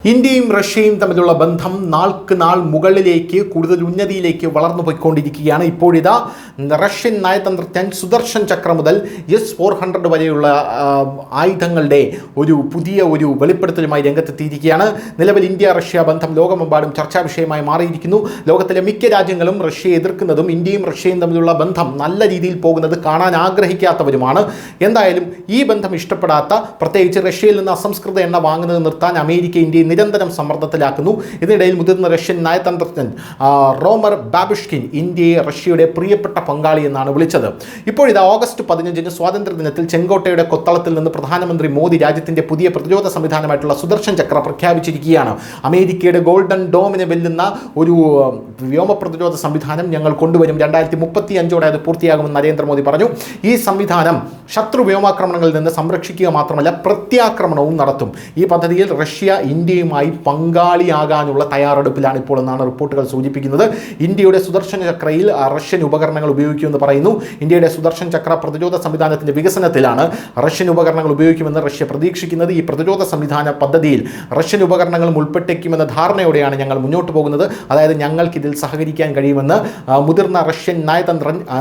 ഇന്ത്യയും റഷ്യയും തമ്മിലുള്ള ബന്ധം നാൾക്ക് നാൾ മുകളിലേക്ക് കൂടുതൽ ഉന്നതിയിലേക്ക് വളർന്നു പോയിക്കൊണ്ടിരിക്കുകയാണ്. ഇപ്പോഴിതാ റഷ്യൻ നയതന്ത്രജ്ഞൻ സുദർശൻ ചക്ര മുതൽ S-400 വരെയുള്ള ആയുധങ്ങളുടെ പുതിയ വെളിപ്പെടുത്തലുമായി രംഗത്തെത്തിയിരിക്കുകയാണ്. നിലവിൽ ഇന്ത്യ റഷ്യ ബന്ധം ലോകമെമ്പാടും ചർച്ചാ വിഷയമായി മാറിയിരിക്കുന്നു. ലോകത്തിലെ മിക്ക രാജ്യങ്ങളും റഷ്യയെ എതിർക്കുന്നതും ഇന്ത്യയും റഷ്യയും തമ്മിലുള്ള ബന്ധം നല്ല രീതിയിൽ പോകുന്നത് കാണാൻ ആഗ്രഹിക്കാത്തവരുമാണ്. എന്തായാലും ഈ ബന്ധം ഇഷ്ടപ്പെടാത്ത, പ്രത്യേകിച്ച് റഷ്യയിൽ നിന്ന് അസംസ്കൃത എണ്ണ വാങ്ങുന്നത് നിർത്താൻ അമേരിക്ക ഇന്ത്യയെ നിരന്തരം സമ്മർദ്ദത്തിലാക്കുന്നു. ഇതിനിടയിൽ മുതിർന്ന റഷ്യൻ നയതന്ത്രജ്ഞൻ റോമർ ബാബുഷ്കിൻ ഇന്ത്യയെ റഷ്യയുടെ പ്രിയപ്പെട്ട പങ്കാളി എന്നാണ് വിളിച്ചത്. ഇപ്പോഴിത് ഓഗസ്റ്റ് 15 സ്വാതന്ത്ര്യദിനത്തിൽ ചെങ്കോട്ടയുടെ കൊത്തളത്തിൽ നിന്ന് പ്രധാനമന്ത്രി മോദി രാജ്യത്തിന്റെ പുതിയ പ്രതിരോധ സംവിധാനമായിട്ടുള്ള സുദർശൻ ചക്ര പ്രഖ്യാപിച്ചിരിക്കുകയാണ്. അമേരിക്കയുടെ ഗോൾഡൻ ഡോമിനെ വെല്ലുന്ന ഒരു വ്യോമ പ്രതിരോധ സംവിധാനം ഞങ്ങൾ കൊണ്ടുവരും. 2035 അത് പൂർത്തിയാകുമെന്ന് നരേന്ദ്രമോദി പറഞ്ഞു. ഈ സംവിധാനം ശത്രു വ്യോമാക്രമണങ്ങളിൽ നിന്ന് സംരക്ഷിക്കുക മാത്രമല്ല, പ്രത്യാക്രമണവും നടത്തും. ഈ പദ്ധതിയിൽ റഷ്യ ഇന്ത്യയുമായി പങ്കാളിയാകാനുള്ള തയ്യാറെടുപ്പിലാണ് ഇപ്പോൾ എന്നാണ് റിപ്പോർട്ടുകൾ സൂചിപ്പിക്കുന്നത്. ഇന്ത്യയുടെ സുദർശൻ ചക്രയിൽ റഷ്യൻ ഉപകരണങ്ങൾ ഉപയോഗിക്കുമെന്ന് പറയുന്നു. ഇന്ത്യയുടെ സുദർശൻ ചക്ര പ്രതിരോധ സംവിധാനത്തിന്റെ വികസനത്തിലാണ് റഷ്യൻ ഉപകരണങ്ങൾ ഉപയോഗിക്കുമെന്ന് റഷ്യ പ്രതീക്ഷിക്കുന്നത്. ഈ പ്രതിരോധ സംവിധാന പദ്ധതിയിൽ റഷ്യൻ ഉപകരണങ്ങളും ഉൾപ്പെട്ടേക്കുമെന്ന ധാരണയോടെയാണ് ഞങ്ങൾ മുന്നോട്ട് പോകുന്നത്. അതായത് ഞങ്ങൾക്ക് ഇതിൽ സഹകരിക്കാൻ കഴിയുമെന്ന് മുതിർന്ന റഷ്യൻ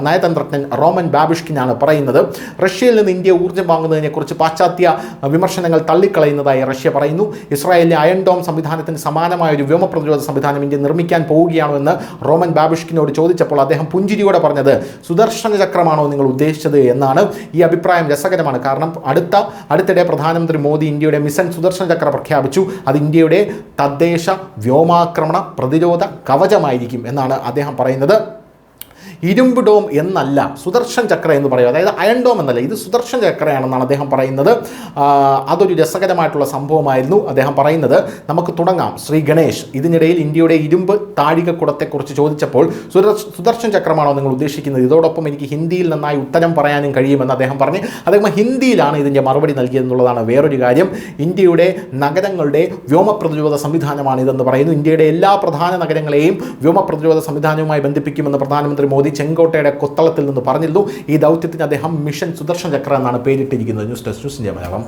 നയതന്ത്രജ്ഞൻ റോമൻ ബാബുഷ്കിനാണ് പറയുന്നത്. റഷ്യയിൽ നിന്ന് ഇന്ത്യ ഊർജ്ജം വാങ്ങുന്നതിനെക്കുറിച്ച് പാശ്ചാത്യ വിമർശനങ്ങൾ തള്ളിക്കളയുന്നതായി റഷ്യ പറയുന്നു. ഇസ്രായേലിലെ അയൺ ഡോം സംവിധാനത്തിന് സമാനമായ ഒരു വ്യോമ പ്രതിരോധ സംവിധാനം ഇന്ത്യ നിർമ്മിക്കാൻ പോവുകയാണോ എന്ന് റോമൻ ബാബുഷ്കിനോട് ചോദിച്ചപ്പോൾ അദ്ദേഹം പുഞ്ചിരിയോടെ പറഞ്ഞത് സുദർശന ചക്രമാണോ നിങ്ങൾ ഉദ്ദേശിച്ചത് എന്നാണ്. ഈ അഭിപ്രായം രസകരമാണ്. കാരണം അടുത്തിടെ പ്രധാനമന്ത്രി മോദി ഇന്ത്യയുടെ മിഷൻ സുദർശന ചക്ര പ്രഖ്യാപിച്ചു. അത് ഇന്ത്യയുടെ തദ്ദേശ വ്യോമാക്രമണ പ്രതിരോധ കവചമായിരിക്കും എന്നാണ് അദ്ദേഹം പറയുന്നത്. ഇരുമ്പ് ഡോം എന്നല്ല, സുദർശൻ ചക്ര എന്ന് പറയും. അതായത് അയൺ ഡോം എന്നല്ല, ഇത് സുദർശൻ ചക്രയാണെന്നാണ് അദ്ദേഹം പറയുന്നത്. അതൊരു രസകരമായിട്ടുള്ള സംഭവമായിരുന്നു. അദ്ദേഹം പറയുന്നത്, നമുക്ക് തുടങ്ങാം ശ്രീ ഗണേഷ്. ഇതിനിടയിൽ ഇന്ത്യയുടെ ഇരുമ്പ് താഴികക്കുടത്തെക്കുറിച്ച് ചോദിച്ചപ്പോൾ സുദർശൻ ചക്രമാണോ നിങ്ങൾ ഉദ്ദേശിക്കുന്നത്, ഇതോടൊപ്പം എനിക്ക് ഹിന്ദിയിൽ നന്നായി ഉത്തരം പറയാനും കഴിയുമെന്ന് അദ്ദേഹം പറഞ്ഞ് അദ്ദേഹം ഹിന്ദിയിലാണ് ഇതിൻ്റെ മറുപടി നൽകിയതെന്നുള്ളതാണ് വേറൊരു കാര്യം. ഇന്ത്യയുടെ നഗരങ്ങളുടെ വ്യോമ പ്രതിരോധ സംവിധാനമാണ് ഇതെന്ന് പറയുന്നു. ഇന്ത്യയുടെ എല്ലാ പ്രധാന നഗരങ്ങളെയും വ്യോമ പ്രതിരോധ സംവിധാനവുമായി ബന്ധിപ്പിക്കുമെന്ന് പ്രധാനമന്ത്രി മോദി ചെങ്കോട്ടയുടെ കൊത്തളത്തിൽ നിന്ന് പറഞ്ഞിരുന്നു. ഈ ദൗത്യത്തിന് അദ്ദേഹം മിഷൻ സുദർശൻ ചക്ര എന്നാണ് പേരിട്ടിരിക്കുന്നത്. News desk, news India Malayalam.